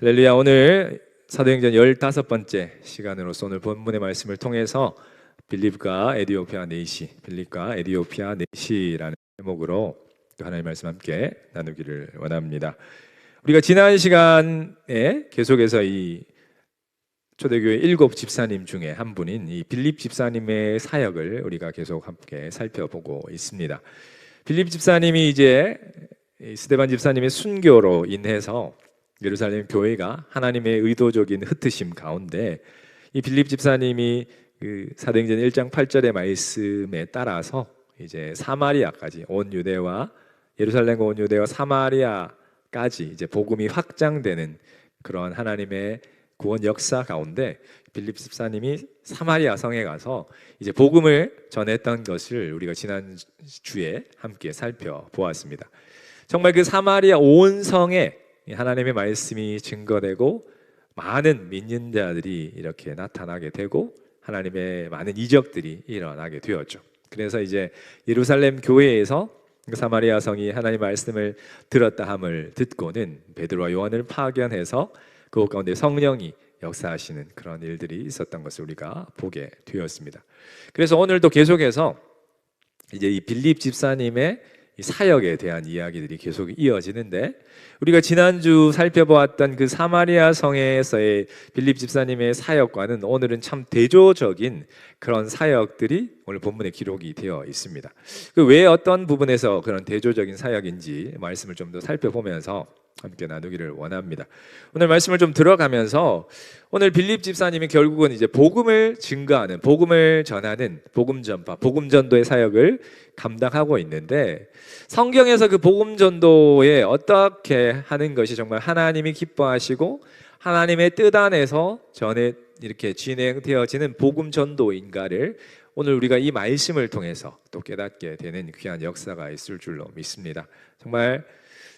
할렐루야. 오늘 사도행전 15번째 시간으로서 오늘 본문의 말씀을 통해서 빌립과 에디오피아 내시라는 제목으로 하나님의 말씀 함께 나누기를 원합니다. 우리가 지난 시간에 계속해서 이 초대교회 7 집사님 중에 한 분인 이 빌립 집사님의 사역을 우리가 계속 함께 살펴보고 있습니다. 빌립 집사님이 이제 스데반 집사님의 순교로 인해서 예루살렘 교회가 하나님의 의도적인 흩으심 가운데 이 빌립 집사님이 그 사도행전 1장 8절의 말씀에 따라서 이제 사마리아까지 온 유대와 예루살렘과 온 유대와 사마리아까지 이제 복음이 확장되는 그런 하나님의 구원 역사 가운데 빌립 집사님이 사마리아 성에 가서 이제 복음을 전했던 것을 우리가 지난 주에 함께 살펴보았습니다. 정말 그 사마리아 온 성에 하나님의 말씀이 증거되고 많은 믿는 자들이 이렇게 나타나게 되고 하나님의 많은 이적들이 일어나게 되었죠. 그래서 이제 예루살렘 교회에서 사마리아 성이 하나님의 말씀을 들었다 함을 듣고는 베드로와 요한을 파견해서 그곳 가운데 성령이 역사하시는 그런 일들이 있었던 것을 우리가 보게 되었습니다. 그래서 오늘도 계속해서 이제 이 빌립 집사님의 이 사역에 대한 이야기들이 계속 이어지는데 우리가 지난주 살펴보았던 그 사마리아 성에서의 빌립 집사님의 사역과는 오늘은 참 대조적인 그런 사역들이 오늘 본문에 기록이 되어 있습니다. 왜 어떤 부분에서 그런 대조적인 사역인지 말씀을 좀 더 살펴보면서 함께 나누기를 원합니다. 오늘 말씀을 좀 들어가면서 오늘 빌립 집사님이 결국은 이제 복음을 증거하는, 복음을 전하는 복음 전파, 복음 전도의 사역을 감당하고 있는데 성경에서 그 복음 전도에 어떻게 하는 것이 정말 하나님이 기뻐하시고 하나님의 뜻 안에서 전에 이렇게 진행되어지는 복음 전도인가를 오늘 우리가 이 말씀을 통해서 또 깨닫게 되는 귀한 역사가 있을 줄로 믿습니다. 정말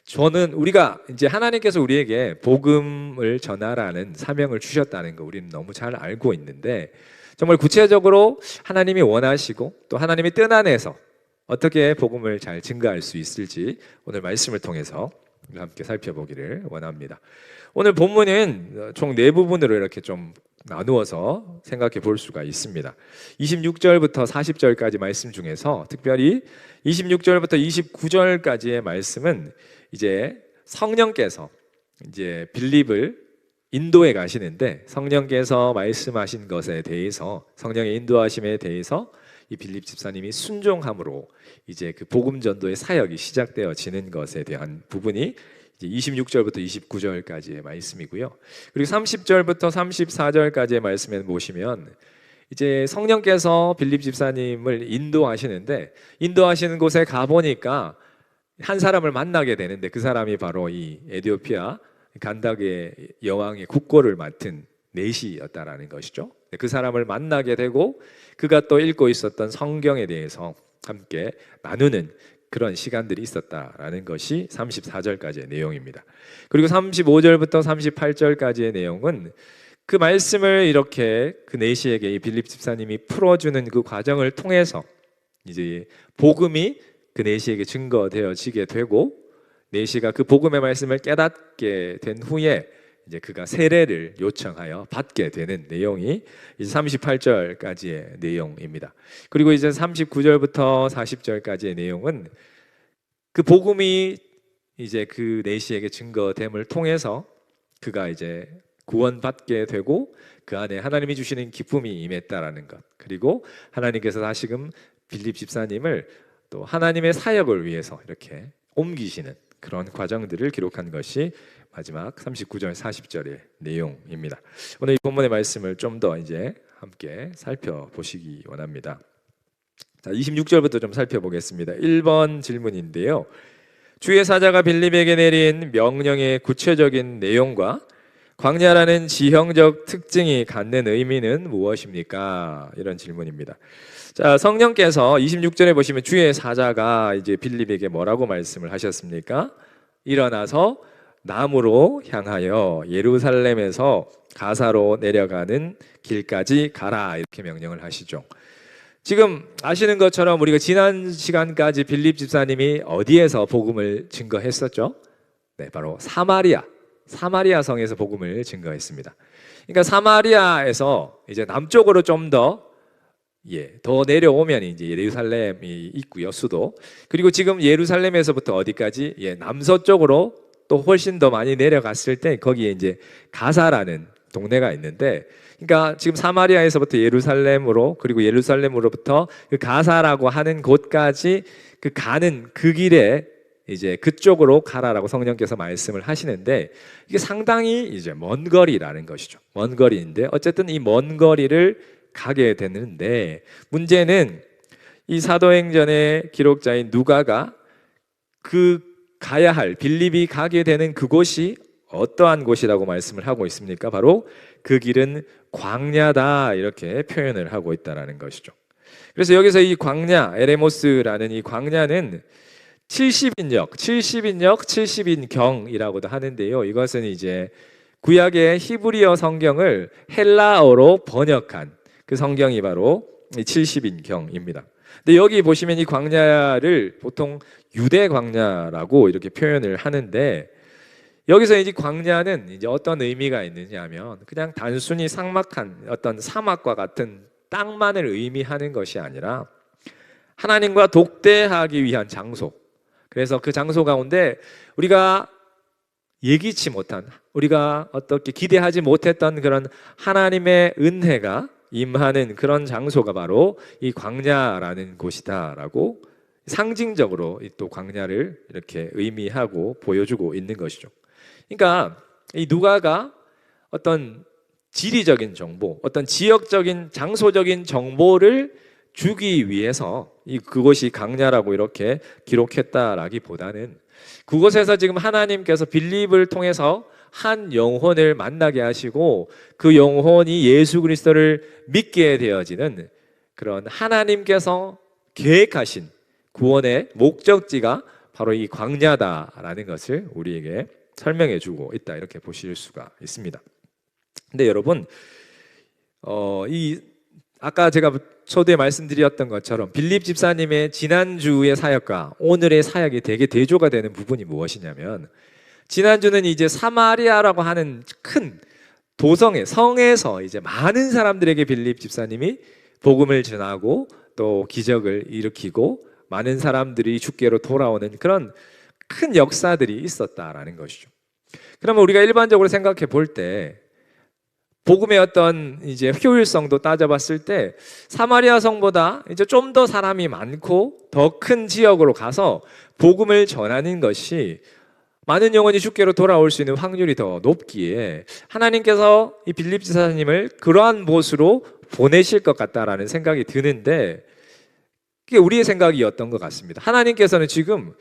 저는 우리가 이제 하나님께서 우리에게 복음을 전하라는 사명을 주셨다는 거 우리는 너무 잘 알고 있는데 정말 구체적으로 하나님이 원하시고 또 하나님의 뜻 안에서 어떻게 복음을 잘 증거할 수 있을지 오늘 말씀을 통해서 함께 살펴보기를 원합니다. 오늘 본문은 총 4부분으로 이렇게 좀 나누어서 생각해 볼 수가 있습니다. 26절부터 40절까지 말씀 중에서 특별히 26절부터 29절까지의 말씀은 이제 성령께서 이제 빌립을 인도에 가시는데 성령께서 말씀하신 것에 대해서 성령의 인도하심에 대해서 이 빌립 집사님이 순종함으로 이제 그 복음 전도의 사역이 시작되어지는 것에 대한 부분이 이제 26절부터 29절까지의 말씀이고요. 그리고 30절부터 34절까지의 말씀에 보시면 이제 성령께서 빌립 집사님을 인도하시는데 인도하시는 곳에 가 보니까 한 사람을 만나게 되는데 그 사람이 바로 이 에디오피아 간다의 여왕의 국고를 맡은 내시였다라는 것이죠. 그 사람을 만나게 되고 그가 또 읽고 있었던 성경에 대해서 함께 나누는 그런 시간들이 있었다라는 것이 34절까지의 내용입니다. 그리고 35절부터 38절까지의 내용은 그 말씀을 이렇게 그 내시에게 이 빌립 집사님이 풀어주는 그 과정을 통해서 이제 복음이 그 내시에게 증거되어지게 되고 내시가 그 복음의 말씀을 깨닫게 된 후에 이제 그가 세례를 요청하여 받게 되는 내용이 이제 38절까지의 내용입니다. 그리고 이제 39절부터 40절까지의 내용은 그 복음이 이제 그 내시에게 증거됨을 통해서 그가 이제 구원받게 되고 그 안에 하나님이 주시는 기쁨이 임했다라는 것, 그리고 하나님께서 다시금 빌립 집사님을 또 하나님의 사역을 위해서 이렇게 옮기시는 그런 과정들을 기록한 것이 마지막 39절 40절의 내용입니다. 오늘 이 본문의 말씀을 좀 더 이제 함께 살펴보시기 원합니다. 자, 26절부터 좀 살펴보겠습니다. 1번 질문인데요. 주의 사자가 빌립에게 내린 명령의 구체적인 내용과 광야라는 지형적 특징이 갖는 의미는 무엇입니까? 이런 질문입니다. 자, 성령께서 26절에 보시면 주의 사자가 이제 빌립에게 뭐라고 말씀을 하셨습니까? 일어나서 남으로 향하여 예루살렘에서 가사로 내려가는 길까지 가라, 이렇게 명령을 하시죠. 지금 아시는 것처럼 우리가 지난 시간까지 빌립 집사님이 어디에서 복음을 증거했었죠? 네, 바로 사마리아 사마리아 성에서 복음을 증거했습니다. 그러니까 사마리아에서 이제 남쪽으로 좀 더 내려오면 이제 예루살렘이 있고요, 수도. 그리고 지금 예루살렘에서부터 어디까지? 남서쪽으로 또 훨씬 더 많이 내려갔을 때 거기에 이제 가사라는 동네가 있는데, 그러니까 지금 사마리아에서부터 예루살렘으로, 그리고 예루살렘으로부터 그 가사라고 하는 곳까지 그 가는 그 길에 이제 그쪽으로 가라라고 성령께서 말씀을 하시는데, 이게 상당히 이제 먼 거리라는 것이죠. 먼 거리인데 어쨌든 이 먼 거리를 가게 되는데, 문제는 이 사도행전의 기록자인 누가가 그 가야 할, 빌립이 가게 되는 그곳이 어떠한 곳이라고 말씀을 하고 있습니까? 바로 그 길은 광야다, 이렇게 표현을 하고 있다는 것이죠. 그래서 여기서 이 광야, 에레모스라는 이 광야는 70인역, 70인경이라고도 하는데요. 이것은 이제 구약의 히브리어 성경을 헬라어로 번역한 그 성경이 바로 70인경입니다. 근데 여기 보시면 이 광야를 보통 유대 광야라고 이렇게 표현을 하는데, 여기서 이 광야는 이제 어떤 의미가 있느냐면 그냥 단순히 삭막한 어떤 사막과 같은 땅만을 의미하는 것이 아니라 하나님과 독대하기 위한 장소. 그래서 그 장소 가운데 우리가 예기치 못한, 우리가 어떻게 기대하지 못했던 그런 하나님의 은혜가 임하는 그런 장소가 바로 이 광야라는 곳이다라고 상징적으로 또 광야를 이렇게 의미하고 보여주고 있는 것이죠. 그러니까 이 누가가 어떤 지리적인 정보, 어떤 지역적인 장소적인 정보를 주기 위해서 그곳이 광야라고 이렇게 기록했다라기보다는 그곳에서 지금 하나님께서 빌립을 통해서 한 영혼을 만나게 하시고 그 영혼이 예수 그리스도를 믿게 되어지는 그런 하나님께서 계획하신 구원의 목적지가 바로 이 광야다라는 것을 우리에게 설명해 주고 있다, 이렇게 보실 수가 있습니다. 근데 여러분, 아까 제가 초대에 말씀드렸던 것처럼 빌립 집사님의 지난주의 사역과 오늘의 사역이 되게 대조가 되는 부분이 무엇이냐면, 지난주는 이제 사마리아라고 하는 큰 도성의 성에서 이제 많은 사람들에게 빌립 집사님이 복음을 전하고 또 기적을 일으키고 많은 사람들이 주께로 돌아오는 그런 큰 역사들이 있었다라는 것이죠. 그러면 우리가 일반적으로 생각해 볼 때 복음의 어떤 이제 효율성도 따져봤을 때 사마리아 성보다 이제 좀 더 사람이 많고 더 큰 지역으로 가서 복음을 전하는 것이 많은 영혼이 주께로 돌아올 수 있는 확률이 더 높기에 하나님께서 이 빌립 지사님을 그러한 곳으로 보내실 것 같다라는 생각이 드는데, 그게 우리의 생각이었던 것 같습니다. 하나님께서는 지금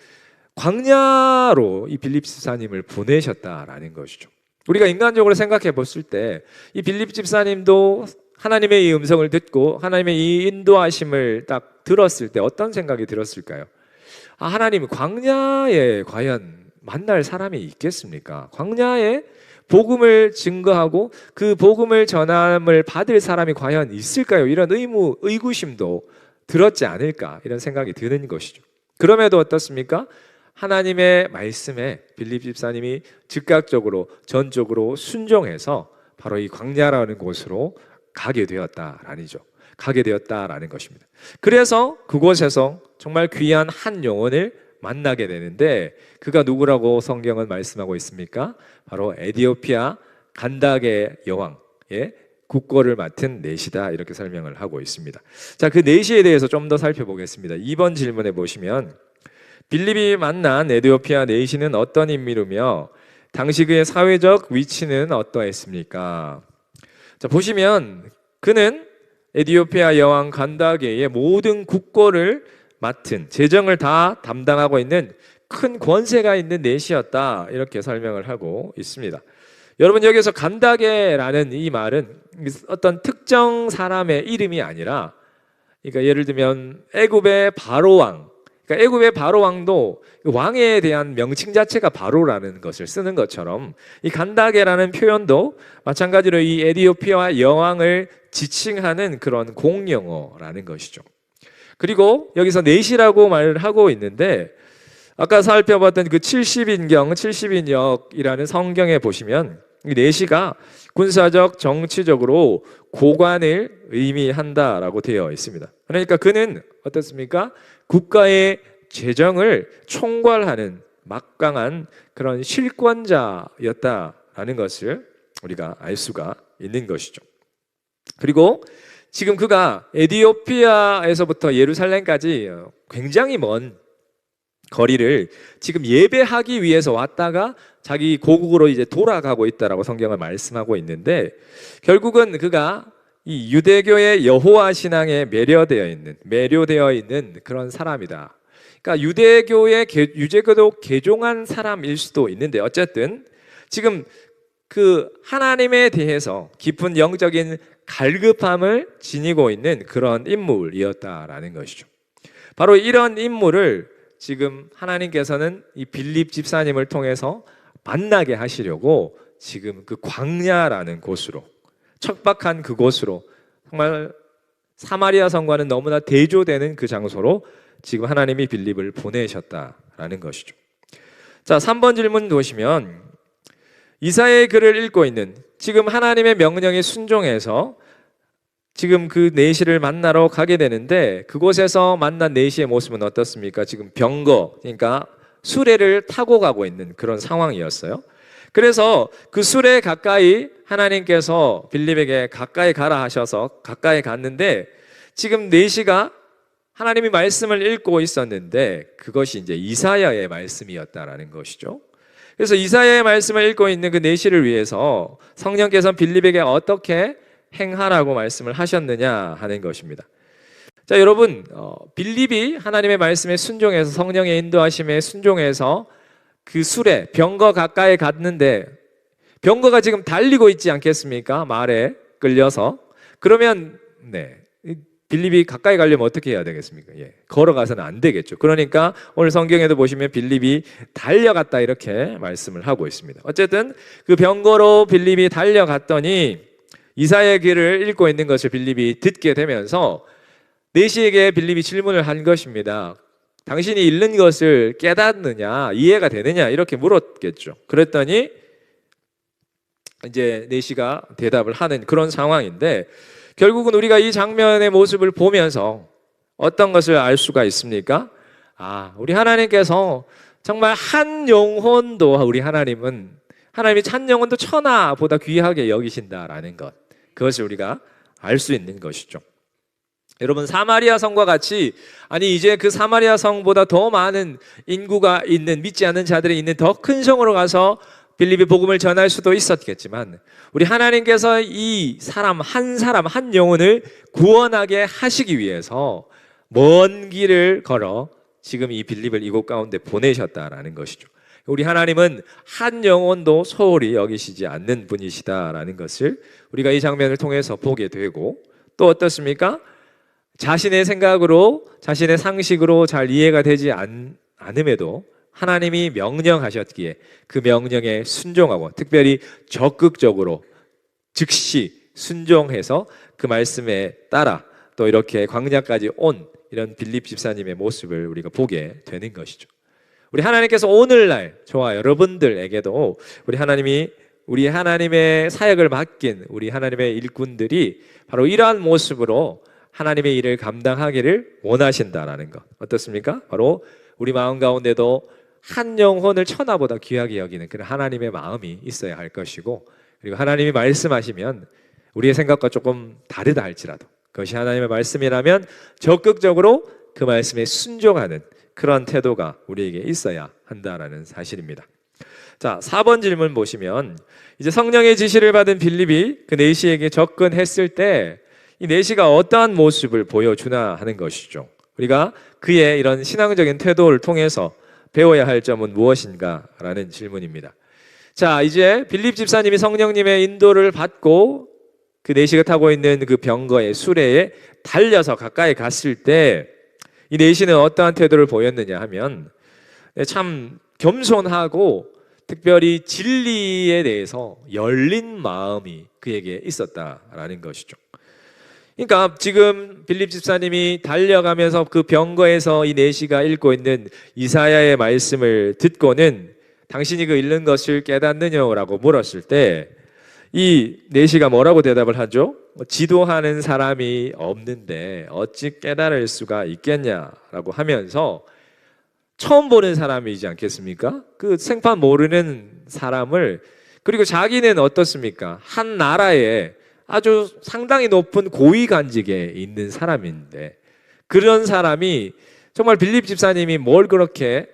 광야로 이 빌립 집사님을 보내셨다라는 것이죠. 우리가 인간적으로 생각해 봤을 때 이 빌립 집사님도 하나님의 이 음성을 듣고 하나님의 이 인도하심을 딱 들었을 때 어떤 생각이 들었을까요? 하나님, 광야에 과연 만날 사람이 있겠습니까? 광야에 복음을 증거하고 그 복음을 전함을 받을 사람이 과연 있을까요? 이런 의구심도 들었지 않을까, 이런 생각이 드는 것이죠. 그럼에도 어떻습니까? 하나님의 말씀에 빌립 집사님이 즉각적으로 전적으로 순종해서 바로 이 광야라는 곳으로 가게 되었다라는 것입니다. 그래서 그곳에서 정말 귀한 한 영혼을 만나게 되는데, 그가 누구라고 성경은 말씀하고 있습니까? 바로 에디오피아 간다게 여왕의 국거를 맡은 내시다, 이렇게 설명을 하고 있습니다. 자, 그 내시에 대해서 좀 더 살펴보겠습니다. 2번 질문에 보시면 빌립이 만난 에디오피아 내시는 어떤 인물이며 당시 그의 사회적 위치는 어떠했습니까? 자, 보시면 그는 에디오피아 여왕 간다게의 모든 국거를 맡은, 재정을 다 담당하고 있는 큰 권세가 있는 내시였다, 이렇게 설명을 하고 있습니다. 여러분, 여기서 간다게라는 이 말은 어떤 특정 사람의 이름이 아니라, 그러니까 예를 들면 애굽의 바로왕, 그러니까 애굽의 바로왕도 왕에 대한 명칭 자체가 바로라는 것을 쓰는 것처럼 이 간다게라는 표현도 마찬가지로 이 에디오피아 여왕을 지칭하는 그런 공용어라는 것이죠. 그리고 여기서 내시라고 말을 하고 있는데, 아까 살펴봤던 그 70인경, 70인역이라는 성경에 보시면 이 내시가 군사적, 정치적으로 고관을 의미한다라고 되어 있습니다. 그러니까 그는 어떻습니까? 국가의 재정을 총괄하는 막강한 그런 실권자였다라는 것을 우리가 알 수가 있는 것이죠. 그리고 지금 그가 에디오피아에서부터 예루살렘까지 굉장히 먼 거리를 지금 예배하기 위해서 왔다가 자기 고국으로 이제 돌아가고 있다라고 성경을 말씀하고 있는데, 결국은 그가 이 유대교의 여호와 신앙에 매료되어 있는 그런 사람이다. 그러니까 유대교도 개종한 사람일 수도 있는데, 어쨌든 지금 그 하나님에 대해서 깊은 영적인 갈급함을 지니고 있는 그런 인물이었다라는 것이죠. 바로 이런 인물을 지금 하나님께서는 이 빌립 집사님을 통해서 만나게 하시려고 지금 그 광야라는 곳으로, 척박한 그곳으로, 정말 사마리아 성과는 너무나 대조되는 그 장소로 지금 하나님이 빌립을 보내셨다라는 것이죠. 자, 3번 질문 보시면 이사야의 글을 읽고 있는, 지금 하나님의 명령에 순종해서 지금 그 내시를 만나러 가게 되는데, 그곳에서 만난 내시의 모습은 어떻습니까? 지금 병거, 그러니까 수레를 타고 가고 있는 그런 상황이었어요. 그래서 그 수레 가까이 하나님께서 빌립에게 가까이 가라 하셔서 가까이 갔는데, 지금 내시가 하나님이 말씀을 읽고 있었는데 그것이 이제 이사야의 말씀이었다라는 것이죠. 그래서 이사야의 말씀을 읽고 있는 그 내시를 위해서 성령께서 빌립에게 어떻게 행하라고 말씀을 하셨느냐 하는 것입니다. 자, 여러분, 빌립이 하나님의 말씀에 순종해서, 성령의 인도하심에 순종해서 그 수레, 병거 가까이 갔는데, 병거가 지금 달리고 있지 않겠습니까? 말에 끌려서. 그러면 빌립이 가까이 가려면 어떻게 해야 되겠습니까? 걸어가서는 안 되겠죠. 그러니까 오늘 성경에도 보시면 빌립이 달려갔다 이렇게 말씀을 하고 있습니다. 어쨌든 그 병거로 빌립이 달려갔더니 이사야의 글을 읽고 있는 것을 빌립이 듣게 되면서 내시에게 빌립이 질문을 한 것입니다. 당신이 읽는 것을 깨닫느냐, 이해가 되느냐, 이렇게 물었겠죠. 그랬더니 이제 내시가 대답을 하는 그런 상황인데, 결국은 우리가 이 장면의 모습을 보면서 어떤 것을 알 수가 있습니까? 우리 하나님께서 정말 한 영혼도, 하나님이 한 영혼도 천하보다 귀하게 여기신다라는 것, 그것을 우리가 알 수 있는 것이죠. 여러분, 사마리아 성과 같이, 이제 그 사마리아 성보다 더 많은 인구가 있는, 믿지 않는 자들이 있는 더 큰 성으로 가서 빌립이 복음을 전할 수도 있었겠지만, 우리 하나님께서 이 사람, 한 영혼을 구원하게 하시기 위해서 먼 길을 걸어 지금 이 빌립을 이곳 가운데 보내셨다라는 것이죠. 우리 하나님은 한 영혼도 소홀히 여기시지 않는 분이시다라는 것을 우리가 이 장면을 통해서 보게 되고, 또 어떻습니까? 자신의 생각으로, 자신의 상식으로 잘 이해가 되지 않음에도 하나님이 명령하셨기에 그 명령에 순종하고, 특별히 적극적으로 즉시 순종해서 그 말씀에 따라 또 이렇게 광야까지 온 이런 빌립 집사님의 모습을 우리가 보게 되는 것이죠. 우리 하나님께서 오늘날 저와 여러분들에게도 우리 하나님의 사역을 맡긴 우리 하나님의 일꾼들이 바로 이러한 모습으로 하나님의 일을 감당하기를 원하신다라는 것, 어떻습니까? 바로 우리 마음 가운데도 한 영혼을 천하보다 귀하게 여기는 그런 하나님의 마음이 있어야 할 것이고, 그리고 하나님이 말씀하시면 우리의 생각과 조금 다르다 할지라도 그것이 하나님의 말씀이라면 적극적으로 그 말씀에 순종하는 그런 태도가 우리에게 있어야 한다라는 사실입니다. 자, 4번 질문 보시면, 이제 성령의 지시를 받은 빌립이 그 내시에게 접근했을 때 이 내시가 어떠한 모습을 보여주나 하는 것이죠. 우리가 그의 이런 신앙적인 태도를 통해서 배워야 할 점은 무엇인가라는 질문입니다. 자, 이제 빌립 집사님이 성령님의 인도를 받고 그 내시가 타고 있는 그 병거의 수레에 달려서 가까이 갔을 때 이 내시는 어떠한 태도를 보였느냐 하면, 참 겸손하고 특별히 진리에 대해서 열린 마음이 그에게 있었다라는 것이죠. 그러니까 지금 빌립 집사님이 달려가면서 그 병거에서 이 내시가 읽고 있는 이사야의 말씀을 듣고는 당신이 그 읽는 것을 깨닫느냐라고 물었을 때 이 내시가 뭐라고 대답을 하죠? 지도하는 사람이 없는데 어찌 깨달을 수가 있겠냐라고 하면서 처음 보는 사람이지 않겠습니까? 그 생판 모르는 사람을, 그리고 자기는 어떻습니까? 한 나라에 아주 상당히 높은 고위 간직에 있는 사람인데 그런 사람이 정말 빌립 집사님이 뭘 그렇게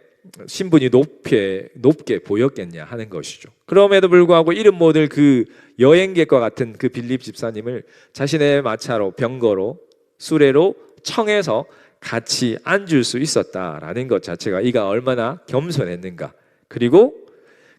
신분이 높게 보였겠냐 하는 것이죠. 그럼에도 불구하고 이름 모를 그 여행객과 같은 그 빌립 집사님을 자신의 마차로, 병거로, 수레로 청해서 같이 앉을 수 있었다라는 것 자체가 이가 얼마나 겸손했는가. 그리고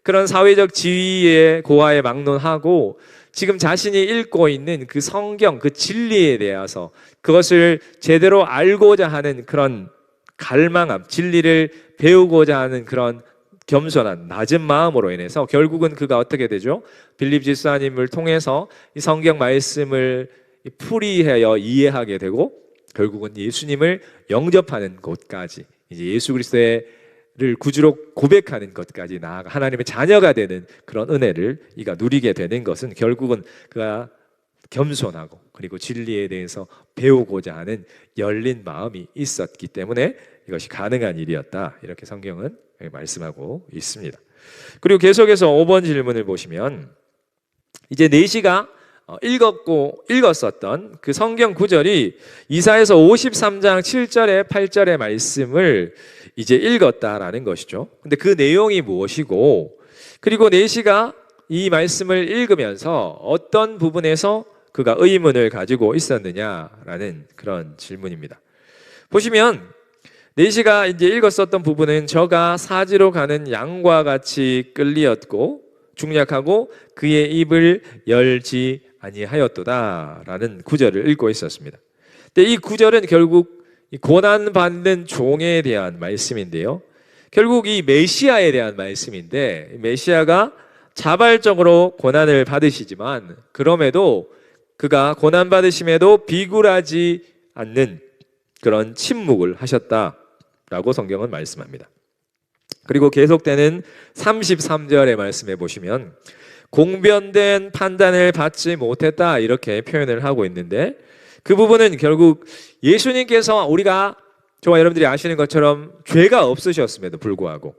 그런 사회적 지위의 고하에 막론하고 지금 자신이 읽고 있는 그 성경, 그 진리에 대해서 그것을 제대로 알고자 하는 그런 갈망함, 진리를 배우고자 하는 그런 겸손한 낮은 마음으로 인해서 결국은 그가 어떻게 되죠? 빌립 집사님을 통해서 이 성경 말씀을 풀이하여 이해하게 되고 결국은 예수님을 영접하는 곳까지, 이제 예수 그리스도를 구주로 고백하는 것까지 나아가 하나님의 자녀가 되는 그런 은혜를 이가 누리게 되는 것은 결국은 그가 겸손하고 그리고 진리에 대해서 배우고자 하는 열린 마음이 있었기 때문에 이것이 가능한 일이었다, 이렇게 성경은 말씀하고 있습니다. 그리고 계속해서 5번 질문을 보시면 이제 내시가 읽었었던 그 성경 구절이 이사야서 53장 7절에 8절의 말씀을 이제 읽었다라는 것이죠. 근데 그 내용이 무엇이고, 그리고 내시가 이 말씀을 읽으면서 어떤 부분에서 그가 의문을 가지고 있었느냐라는 그런 질문입니다. 보시면 내시가 이제 읽었었던 부분은 저가 사지로 가는 양과 같이 끌리었고 중략하고 그의 입을 열지 아니하였도다라는 구절을 읽고 있었습니다. 근데 이 구절은 결국 고난받는 종에 대한 말씀인데요. 결국 이 메시아에 대한 말씀인데 메시아가 자발적으로 고난을 받으시지만 그럼에도 그가 고난받으심에도 비굴하지 않는 그런 침묵을 하셨다라고 성경은 말씀합니다. 그리고 계속되는 33절의 말씀에 보시면 공변된 판단을 받지 못했다, 이렇게 표현을 하고 있는데 그 부분은 결국 예수님께서 우리가 저와 여러분들이 아시는 것처럼 죄가 없으셨음에도 불구하고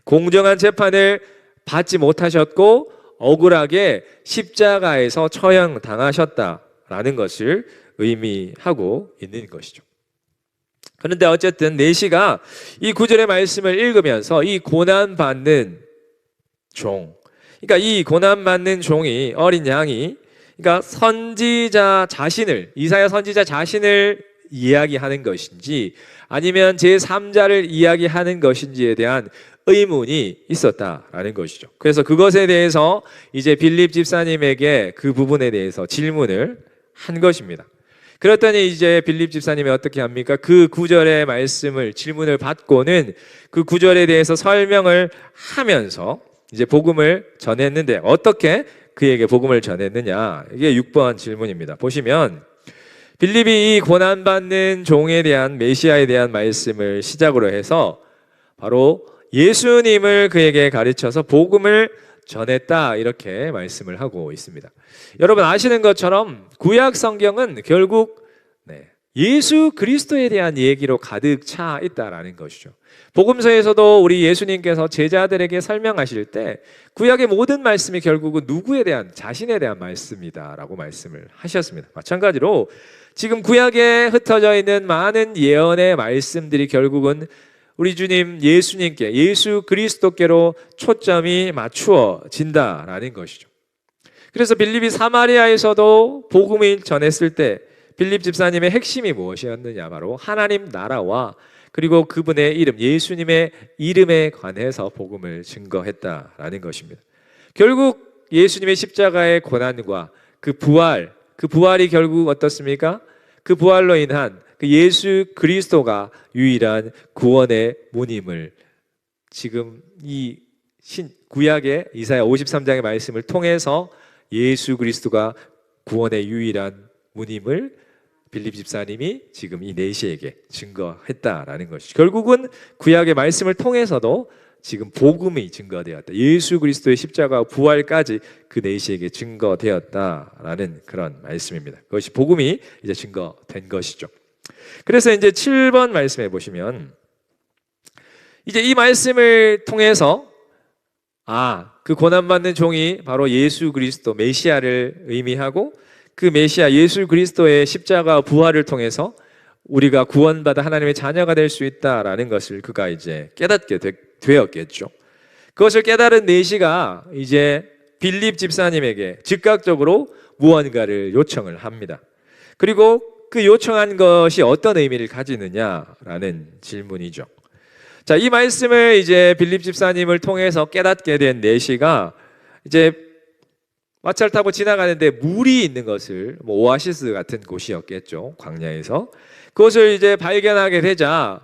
공정한 재판을 받지 못하셨고 억울하게 십자가에서 처형당하셨다라는 것을 의미하고 있는 것이죠. 그런데 어쨌든 내시가 이 구절의 말씀을 읽으면서 이 고난받는 종, 그러니까 이 고난받는 종이, 어린 양이, 그러니까 선지자 자신을, 이사야 선지자 자신을 이야기하는 것인지 아니면 제3자를 이야기하는 것인지에 대한 의문이 있었다라는 것이죠. 그래서 그것에 대해서 이제 빌립 집사님에게 그 부분에 대해서 질문을 한 것입니다. 그랬더니 이제 빌립 집사님이 어떻게 합니까? 그 구절의 말씀을, 질문을 받고는 그 구절에 대해서 설명을 하면서 이제 복음을 전했는데 어떻게 그에게 복음을 전했느냐? 이게 6번 질문입니다. 보시면 빌립이 이 고난받는 종에 대한, 메시아에 대한 말씀을 시작으로 해서 바로 예수님을 그에게 가르쳐서 복음을 전했다, 이렇게 말씀을 하고 있습니다. 여러분 아시는 것처럼 구약 성경은 결국 예수 그리스도에 대한 얘기로 가득 차 있다라는 것이죠. 복음서에서도 우리 예수님께서 제자들에게 설명하실 때 구약의 모든 말씀이 결국은 누구에 대한, 자신에 대한 말씀이다라고 말씀을 하셨습니다. 마찬가지로 지금 구약에 흩어져 있는 많은 예언의 말씀들이 결국은 우리 주님 예수님께, 예수 그리스도께로 초점이 맞추어진다라는 것이죠. 그래서 빌립이 사마리아에서도 복음을 전했을 때 빌립 집사님의 핵심이 무엇이었느냐, 바로 하나님 나라와 그리고 그분의 이름, 예수님의 이름에 관해서 복음을 증거했다라는 것입니다. 결국 예수님의 십자가의 고난과 그 부활이 결국 어떻습니까? 그 부활로 인한 그 예수 그리스도가 유일한 구원의 문임을 지금 이 구약의 이사야 53장의 말씀을 통해서 예수 그리스도가 구원의 유일한 문임을 빌립 집사님이 지금 이 내시에게 증거했다라는 것이죠. 결국은 구약의 말씀을 통해서도 지금 복음이 증거되었다. 예수 그리스도의 십자가 부활까지 그 내시에게 증거되었다라는 그런 말씀입니다. 그것이 복음이 이제 증거된 것이죠. 그래서 이제 7번 말씀해 보시면 이제 이 말씀을 통해서 그 고난받는 종이 바로 예수 그리스도 메시아를 의미하고 그 메시아 예수 그리스도의 십자가 부활을 통해서 우리가 구원받아 하나님의 자녀가 될 수 있다라는 것을 그가 이제 깨닫게 되었겠죠. 그것을 깨달은 내시가 이제 빌립 집사님에게 즉각적으로 무언가를 요청을 합니다. 그리고 그 요청한 것이 어떤 의미를 가지느냐라는 질문이죠. 자, 이 말씀을 이제 빌립 집사님을 통해서 깨닫게 된 내시가 이제 마차를 타고 지나가는데 물이 있는 것을 오아시스 같은 곳이었겠죠. 광야에서. 그것을 이제 발견하게 되자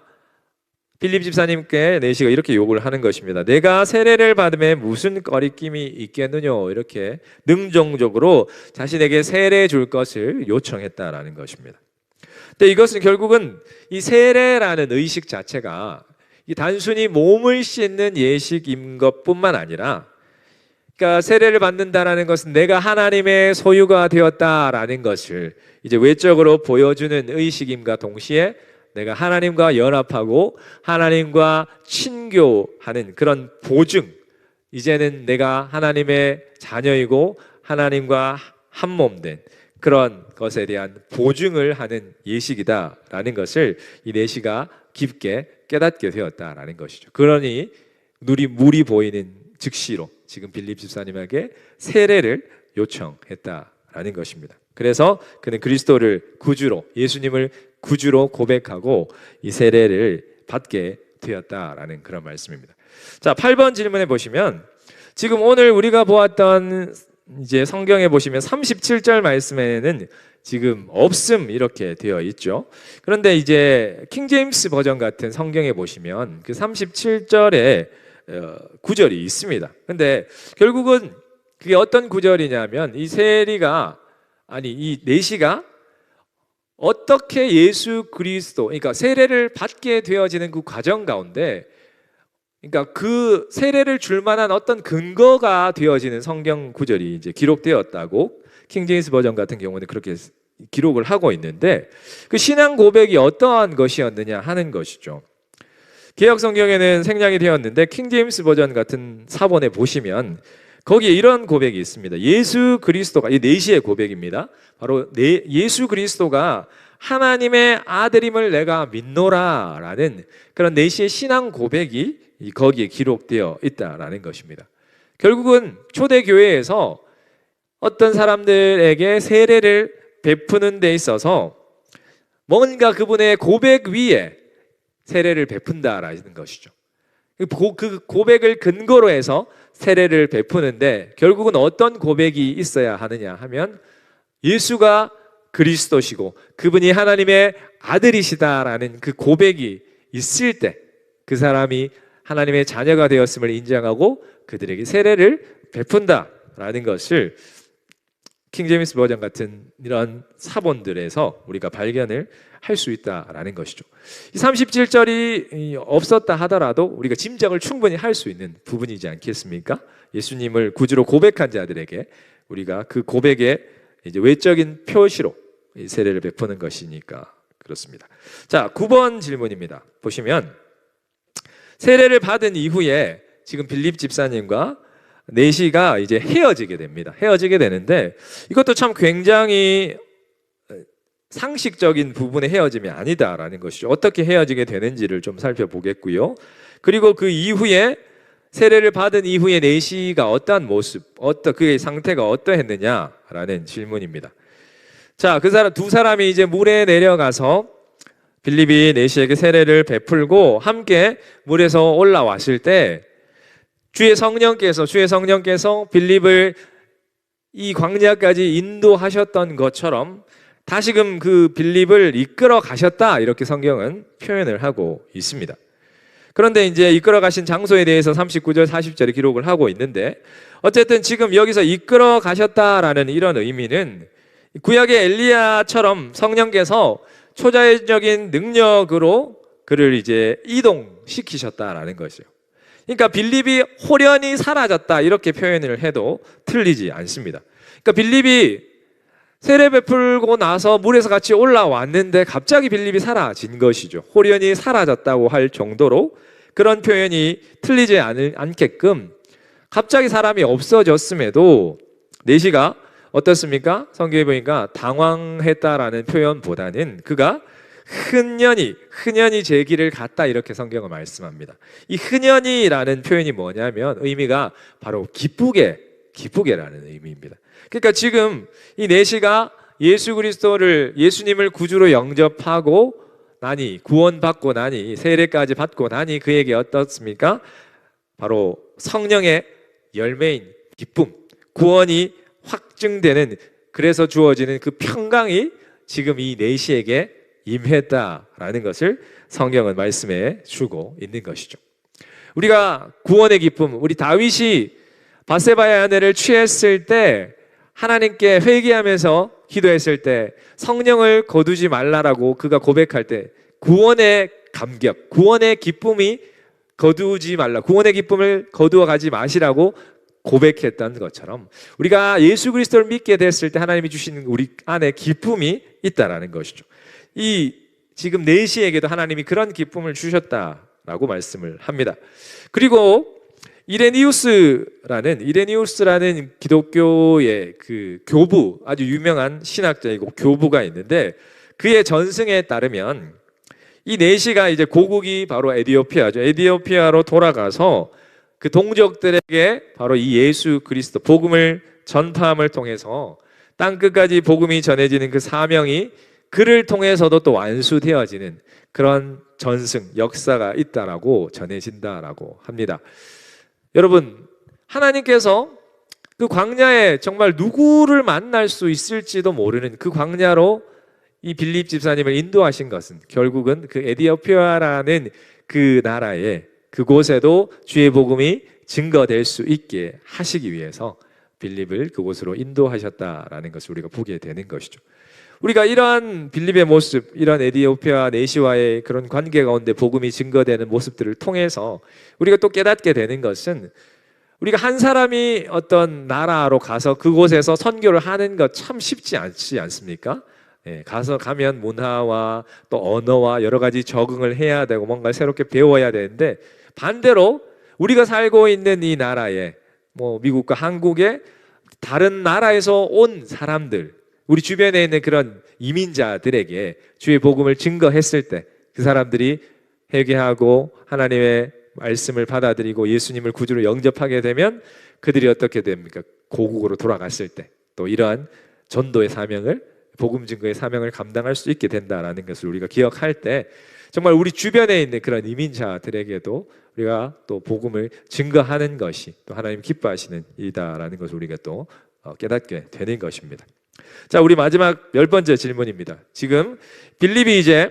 빌립 집사님께 내시가 이렇게 요구를 하는 것입니다. 내가 세례를 받음에 무슨 거리낌이 있겠느냐, 이렇게 능동적으로 자신에게 세례 줄 것을 요청했다라는 것입니다. 근데 이것은 결국은 이 세례라는 의식 자체가 이 단순히 몸을 씻는 예식인 것뿐만 아니라, 그러니까 세례를 받는다라는 것은 내가 하나님의 소유가 되었다라는 것을 이제 외적으로 보여주는 의식임과 동시에 내가 하나님과 연합하고 하나님과 친교하는 그런 보증, 이제는 내가 하나님의 자녀이고 하나님과 한 몸 된 그런 것에 대한 보증을 하는 예식이다라는 것을 이 내시가 깊게 깨닫게 되었다라는 것이죠. 그러니 물이 보이는 즉시로 지금 빌립 집사님에게 세례를 요청했다라는 것입니다. 그래서 그는 그리스도를 구주로, 예수님을 구주로 고백하고 이 세례를 받게 되었다라는 그런 말씀입니다. 자, 8번 질문해 보시면 지금 오늘 우리가 보았던 이제 성경에 보시면 37절 말씀에는 지금 없음 이렇게 되어 있죠. 그런데 이제 킹제임스 버전 같은 성경에 보시면 그 37절에 구절이 있습니다. 근데 결국은 그게 어떤 구절이냐면 이 이 내시가 어떻게 예수 그리스도, 그러니까 세례를 받게 되어지는 그 과정 가운데, 그러니까 그 세례를 줄 만한 어떤 근거가 되어지는 성경 구절이 이제 기록되었다고 킹제임스 버전 같은 경우는 그렇게 기록을 하고 있는데, 그 신앙 고백이 어떠한 것이었느냐 하는 것이죠. 개역 성경에는 생략이 되었는데 킹제임스 버전 같은 사본에 보시면 거기에 이런 고백이 있습니다. 예수 그리스도가, 이 내시의 고백입니다. 바로 예수 그리스도가 하나님의 아들임을 내가 믿노라라는 그런 내시의 신앙 고백이 거기에 기록되어 있다라는 것입니다. 결국은 초대교회에서 어떤 사람들에게 세례를 베푸는 데 있어서 뭔가 그분의 고백 위에 세례를 베푼다라는 것이죠. 그 고백을 근거로 해서 세례를 베푸는데 결국은 어떤 고백이 있어야 하느냐 하면 예수가 그리스도시고 그분이 하나님의 아들이시다라는 그 고백이 있을 때 그 사람이 하나님의 자녀가 되었음을 인정하고 그들에게 세례를 베푼다라는 것을 킹제임스 버전 같은 이런 사본들에서 우리가 발견을 할 수 있다라는 것이죠. 이 37절이 없었다 하더라도 우리가 짐작을 충분히 할 수 있는 부분이지 않겠습니까? 예수님을 구주로 고백한 자들에게 우리가 그 고백의 이제 외적인 표시로 세례를 베푸는 것이니까 그렇습니다. 자, 9번 질문입니다. 보시면 세례를 받은 이후에 지금 빌립 집사님과 내시가 이제 헤어지게 됩니다. 헤어지게 되는데 이것도 참 굉장히 상식적인 부분의 헤어짐이 아니다라는 것이죠. 어떻게 헤어지게 되는지를 좀 살펴보겠고요. 그리고 그 이후에 세례를 받은 이후에 내시가 어떠한 모습, 그의 상태가 어떠했느냐라는 질문입니다. 자, 두 사람이 이제 물에 내려가서 빌립이 내시에게 세례를 베풀고 함께 물에서 올라왔을 때 주의 성령께서 빌립을 이 광야까지 인도하셨던 것처럼 다시금 그 빌립을 이끌어 가셨다, 이렇게 성경은 표현을 하고 있습니다. 그런데 이제 이끌어 가신 장소에 대해서 39절 40절에 기록을 하고 있는데 어쨌든 지금 여기서 이끌어 가셨다라는 이런 의미는 구약의 엘리야처럼 성령께서 초자연적인 능력으로 그를 이제 이동시키셨다라는 것이요. 그러니까 빌립이 홀연히 사라졌다 이렇게 표현을 해도 틀리지 않습니다. 그러니까 빌립이 세례 베풀고 나서 물에서 같이 올라왔는데 갑자기 빌립이 사라진 것이죠. 홀연히 사라졌다고 할 정도로 그런 표현이 틀리지 않게끔 갑자기 사람이 없어졌음에도 내시가 어떻습니까? 성경에 보니까 당황했다라는 표현보다는 그가 흔연히 제 길을 갔다 이렇게 성경은 말씀합니다. 이 흔연히라는 표현이 뭐냐면 의미가 바로 기쁘게라는 의미입니다. 그러니까 지금 이 내시가 예수 그리스도를 예수님을 구주로 영접하고 나니 구원받고 나니 세례까지 받고 나니 그에게 어떻습니까? 바로 성령의 열매인 기쁨, 구원이 확증되는 그래서 주어지는 그 평강이 지금 이 내시에게 임했다라는 것을 성경은 말씀해 주고 있는 것이죠. 우리가 구원의 기쁨, 우리 다윗이 밧세바의 아내를 취했을 때 하나님께 회개하면서 기도했을 때 성령을 거두지 말라라고 그가 고백할 때 구원의 감격, 구원의 기쁨이 거두지 말라, 구원의 기쁨을 거두어 가지 마시라고 고백했던 것처럼 우리가 예수 그리스도를 믿게 됐을 때 하나님이 주신 우리 안에 기쁨이 있다라는 것이죠. 이 지금 내시에게도 하나님이 그런 기쁨을 주셨다라고 말씀을 합니다. 그리고 이레니우스라는 기독교의 그 교부, 아주 유명한 신학자이고 교부가 있는데 그의 전승에 따르면 이 내시가 이제 고국이 바로 에티오피아죠. 에티오피아로 돌아가서 그 동족들에게 바로 이 예수 그리스도 복음을 전파함을 통해서 땅 끝까지 복음이 전해지는 그 사명이 그를 통해서도 또 완수되어지는 그런 전승 역사가 있다라고 전해진다라고 합니다. 여러분, 하나님께서 그 광야에 정말 누구를 만날 수 있을지도 모르는 그 광야로 이 빌립 집사님을 인도하신 것은 결국은 그 에티오피아라는 그 나라에 그곳에도 주의 복음이 증거될 수 있게 하시기 위해서 빌립을 그곳으로 인도하셨다라는 것을 우리가 보게 되는 것이죠. 우리가 이러한 빌립의 모습, 이러한 에티오피아 내시와의 그런 관계 가운데 복음이 증거되는 모습들을 통해서 우리가 또 깨닫게 되는 것은 우리가 한 사람이 어떤 나라로 가서 그곳에서 선교를 하는 것 참 쉽지 않지 않습니까? 가면 문화와 또 언어와 여러 가지 적응을 해야 되고 뭔가 새롭게 배워야 되는데 반대로 우리가 살고 있는 이 나라에 미국과 한국의 다른 나라에서 온 사람들, 우리 주변에 있는 그런 이민자들에게 주의 복음을 증거했을 때 그 사람들이 회개하고 하나님의 말씀을 받아들이고 예수님을 구주로 영접하게 되면 그들이 어떻게 됩니까? 고국으로 돌아갔을 때 또 이러한 전도의 사명을, 복음 증거의 사명을 감당할 수 있게 된다라는 것을 우리가 기억할 때 정말 우리 주변에 있는 그런 이민자들에게도 우리가 또 복음을 증거하는 것이 또 하나님 기뻐하시는 일이다라는 것을 우리가 또 깨닫게 되는 것입니다. 자, 우리 마지막 10번째 질문입니다. 지금 빌립이 이제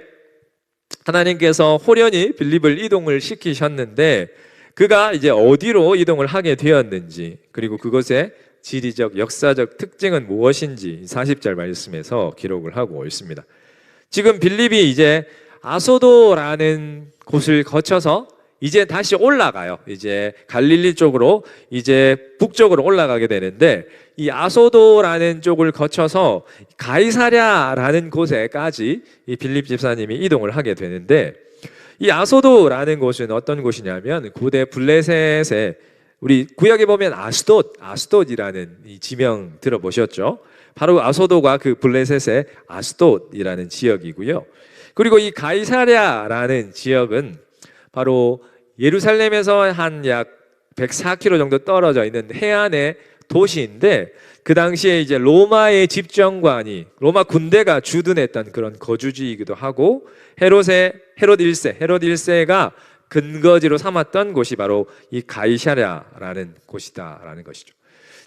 하나님께서 호련히 빌립을 이동을 시키셨는데 그가 이제 어디로 이동을 하게 되었는지, 그리고 그것의 지리적, 역사적 특징은 무엇인지 40절 말씀에서 기록을 하고 있습니다. 지금 빌립이 이제 아소도라는 곳을 거쳐서 이제 다시 올라가요. 이제 갈릴리 쪽으로 이제 북쪽으로 올라가게 되는데 이 아소도라는 쪽을 거쳐서 가이사랴라는 곳에까지 이 빌립 집사님이 이동을 하게 되는데 이 아소도라는 곳은 어떤 곳이냐면 고대 블레셋의 우리 구약에 보면 아스돗이라는 이 지명 들어보셨죠? 바로 아소도가 그 블레셋의 아스돗이라는 지역이고요. 그리고 이 가이사랴라는 지역은 바로 예루살렘에서 한 약 104km 정도 떨어져 있는 해안의 도시인데 그 당시에 이제 로마의 집정관이 로마 군대가 주둔했던 그런 거주지이기도 하고 헤롯 1세가 근거지로 삼았던 곳이 바로 이 가이사랴라는 곳이다라는 것이죠.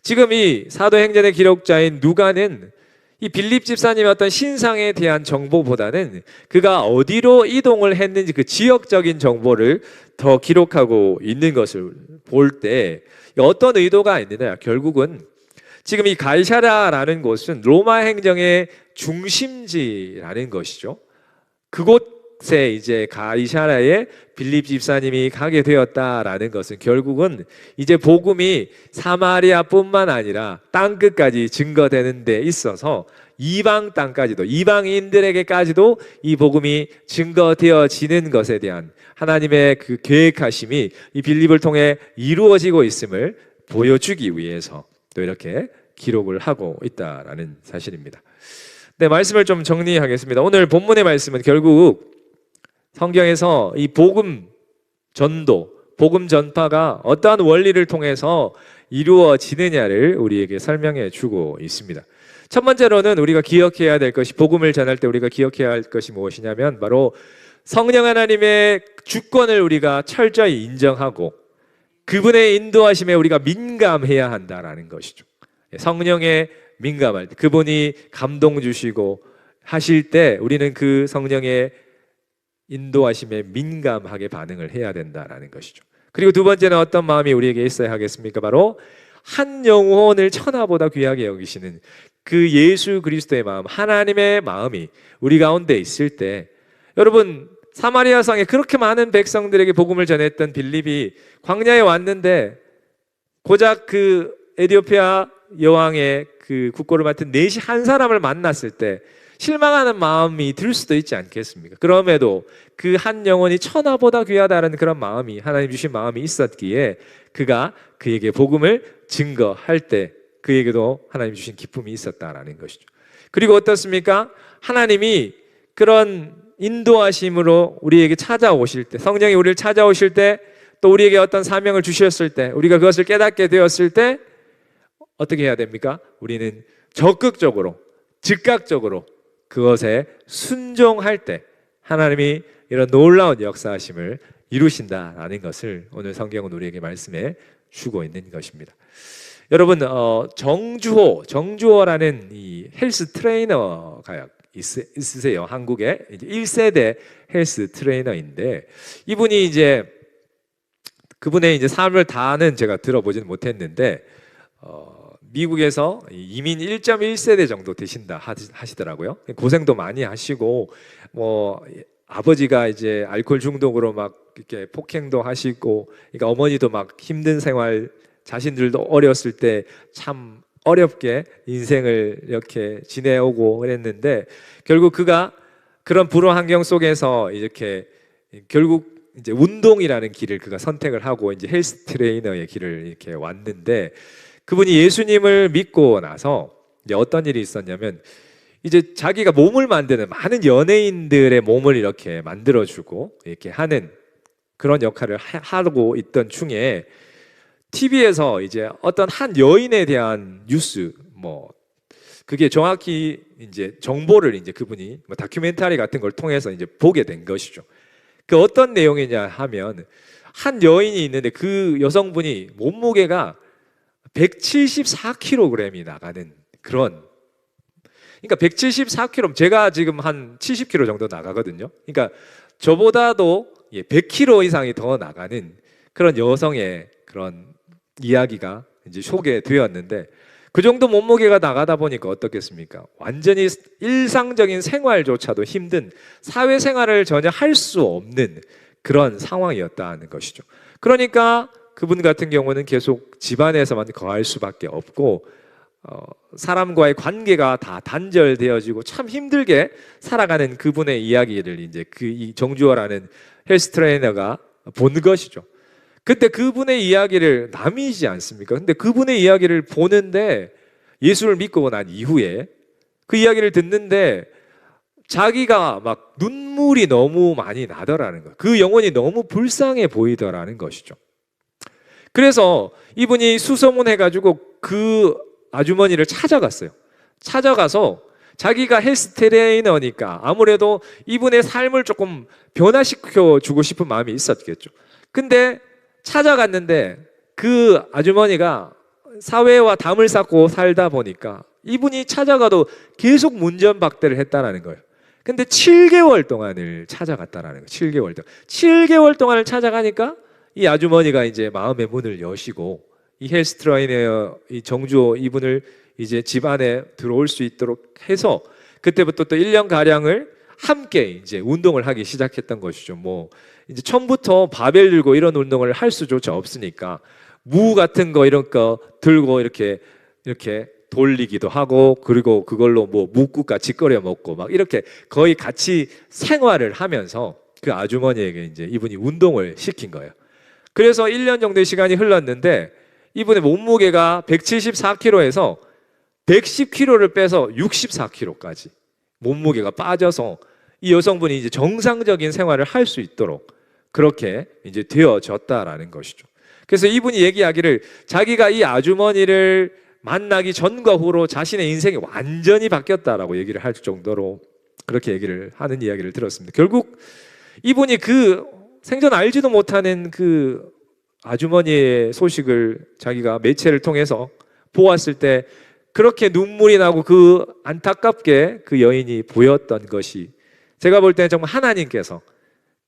지금 이 사도행전의 기록자인 누가는 이 빌립 집사님의 어떤 신상에 대한 정보보다는 그가 어디로 이동을 했는지 그 지역적인 정보를 더 기록하고 있는 것을 볼 때 어떤 의도가 있느냐, 결국은 지금 이 가이사랴라는 곳은 로마 행정의 중심지라는 것이죠. 그곳에 이제 가이사랴에 빌립 집사님이 가게 되었다라는 것은 결국은 이제 복음이 사마리아뿐만 아니라 땅끝까지 증거되는 데 있어서 이방 땅까지도, 이방인들에게까지도 이 복음이 증거되어지는 것에 대한 하나님의 그 계획하심이 이 빌립을 통해 이루어지고 있음을 보여주기 위해서 또 이렇게 기록을 하고 있다라는 사실입니다. 네, 말씀을 좀 정리하겠습니다. 오늘 본문의 말씀은 결국 성경에서 이 복음 전도, 복음 전파가 어떠한 원리를 통해서 이루어지느냐를 우리에게 설명해 주고 있습니다. 첫 번째로는 우리가 기억해야 될 것이, 복음을 전할 때 우리가 기억해야 할 것이 무엇이냐면 바로 성령 하나님의 주권을 우리가 철저히 인정하고 그분의 인도하심에 우리가 민감해야 한다라는 것이죠. 성령에 민감할 때, 그분이 감동 주시고 하실 때 우리는 그 성령의 인도하심에 민감하게 반응을 해야 된다라는 것이죠. 그리고 두 번째는 어떤 마음이 우리에게 있어야 하겠습니까? 바로 한 영혼을 천하보다 귀하게 여기시는 그 예수 그리스도의 마음, 하나님의 마음이 우리 가운데 있을 때, 여러분 사마리아 성에 그렇게 많은 백성들에게 복음을 전했던 빌립이 광야에 왔는데 고작 그 에티오피아 여왕의 그 국고를 맡은 넷이 한 사람을 만났을 때 실망하는 마음이 들 수도 있지 않겠습니까? 그럼에도 그 한 영혼이 천하보다 귀하다는 그런 마음이, 하나님 주신 마음이 있었기에 그가 그에게 복음을 증거할 때 그에게도 하나님 주신 기쁨이 있었다라는 것이죠. 그리고 어떻습니까? 하나님이 그런 인도하심으로 우리에게 찾아오실 때, 성령이 우리를 찾아오실 때, 또 우리에게 어떤 사명을 주셨을 때, 우리가 그것을 깨닫게 되었을 때 어떻게 해야 됩니까? 우리는 적극적으로, 즉각적으로 그것에 순종할 때 하나님이 이런 놀라운 역사하심을 이루신다라는 것을 오늘 성경은 우리에게 말씀해 주고 있는 것입니다. 여러분, 정주호라는 이 헬스 트레이너가 있으세요. 한국에 이제 1세대 헬스 트레이너인데, 이분이 이제 그분의 이제 삶을 다는 제가 들어보지는 못했는데 미국에서 이민 1.1세대 정도 되신다 하시더라고요. 고생도 많이 하시고, 뭐 아버지가 이제 알코올 중독으로 막 이렇게 폭행도 하시고, 그러니까 어머니도 막 힘든 생활, 자신들도 어렸을 때 참 어렵게 인생을 이렇게 지내오고 그랬는데, 결국 그가 그런 불운 환경 속에서 이렇게 결국 이제 운동이라는 길을 그가 선택을 하고 이제 헬스 트레이너의 길을 이렇게 왔는데, 그분이 예수님을 믿고 나서 이제 어떤 일이 있었냐면, 이제 자기가 몸을 만드는 많은 연예인들의 몸을 이렇게 만들어주고 이렇게 하는 그런 역할을 하고 있던 중에 TV에서 이제 어떤 한 여인에 대한 뉴스, 뭐 그게 정확히 이제 정보를 이제 그분이 뭐 다큐멘터리 같은 걸 통해서 이제 보게 된 것이죠. 그 어떤 내용이냐 하면, 한 여인이 있는데 그 여성분이 몸무게가 174kg이 나가는 그런, 그러니까 174kg, 제가 지금 한 70kg 정도 나가거든요. 그러니까 저보다도 100kg 이상이 더 나가는 그런 여성의 그런 이야기가 이제 소개되었는데, 그 정도 몸무게가 나가다 보니까 어떻겠습니까? 완전히 일상적인 생활조차도 힘든, 사회생활을 전혀 할 수 없는 그런 상황이었다는 것이죠. 그러니까 그분 같은 경우는 계속 집안에서만 거할 수밖에 없고, 사람과의 관계가 다 단절되어지고 참 힘들게 살아가는 그분의 이야기를 이제 이 정주호라는 헬스 트레이너가 본 것이죠. 그때 그분의 이야기를, 남이지 않습니까? 근데 그분의 이야기를 보는데, 예수를 믿고 난 이후에 그 이야기를 듣는데 자기가 막 눈물이 너무 많이 나더라는 거예요. 그 영혼이 너무 불쌍해 보이더라는 것이죠. 그래서 이분이 수소문해가지고 그 아주머니를 찾아갔어요. 찾아가서 자기가 헬스 트레이너니까 아무래도 이분의 삶을 조금 변화시켜 주고 싶은 마음이 있었겠죠. 근데 찾아갔는데 그 아주머니가 사회와 담을 쌓고 살다 보니까 이분이 찾아가도 계속 문전박대를 했다라는 거예요. 근데 7개월 동안을 찾아갔다라는 거예요. 7개월 동안을 찾아가니까 이 아주머니가 이제 마음의 문을 여시고 이 헬스트라이너의 이 정주호 이분을 이제 집 안에 들어올 수 있도록 해서 그때부터 또 1년 가량을 함께 이제 운동을 하기 시작했던 것이죠. 뭐 이제 처음부터 바벨 들고 이런 운동을 할 수조차 없으니까 무 같은 거 이런 거 들고 이렇게 돌리기도 하고, 그리고 그걸로 뭐 묵국같이 끓여 먹고 막 이렇게 거의 같이 생활을 하면서 그 아주머니에게 이제 이분이 운동을 시킨 거예요. 그래서 1년 정도의 시간이 흘렀는데 이분의 몸무게가 174kg에서 110kg를 빼서 64kg까지 몸무게가 빠져서 이 여성분이 이제 정상적인 생활을 할 수 있도록 그렇게 이제 되어졌다라는 것이죠. 그래서 이분이 얘기하기를 자기가 이 아주머니를 만나기 전과 후로 자신의 인생이 완전히 바뀌었다라고 얘기를 할 정도로 그렇게 얘기를 하는 이야기를 들었습니다. 결국 이분이 그 생전 알지도 못하는 그 아주머니의 소식을 자기가 매체를 통해서 보았을 때 그렇게 눈물이 나고 그 안타깝게 그 여인이 보였던 것이 제가 볼 때는 정말 하나님께서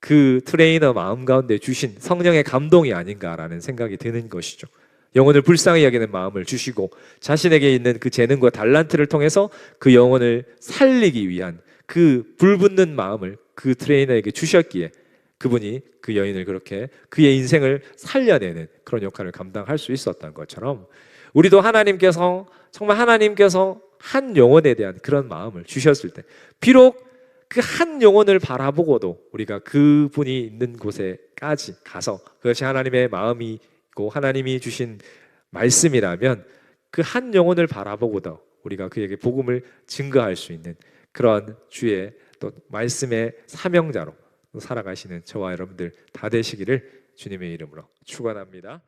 그 트레이너 마음 가운데 주신 성령의 감동이 아닌가라는 생각이 드는 것이죠. 영혼을 불쌍히 여기는 마음을 주시고 자신에게 있는 그 재능과 달란트를 통해서 그 영혼을 살리기 위한 그 불붙는 마음을 그 트레이너에게 주셨기에 그분이 그 여인을 그렇게 그의 인생을 살려내는 그런 역할을 감당할 수 있었던 것처럼 우리도 하나님께서 정말 하나님께서 한 영혼에 대한 그런 마음을 주셨을 때 비록 그 한 영혼을 바라보고도 우리가 그분이 있는 곳에까지 가서 그것이 하나님의 마음이고 하나님이 주신 말씀이라면 그 한 영혼을 바라보고도 우리가 그에게 복음을 증거할 수 있는 그런 주의 또 말씀의 사명자로 살아가시는 저와 여러분들 다 되시기를 주님의 이름으로 축원합니다.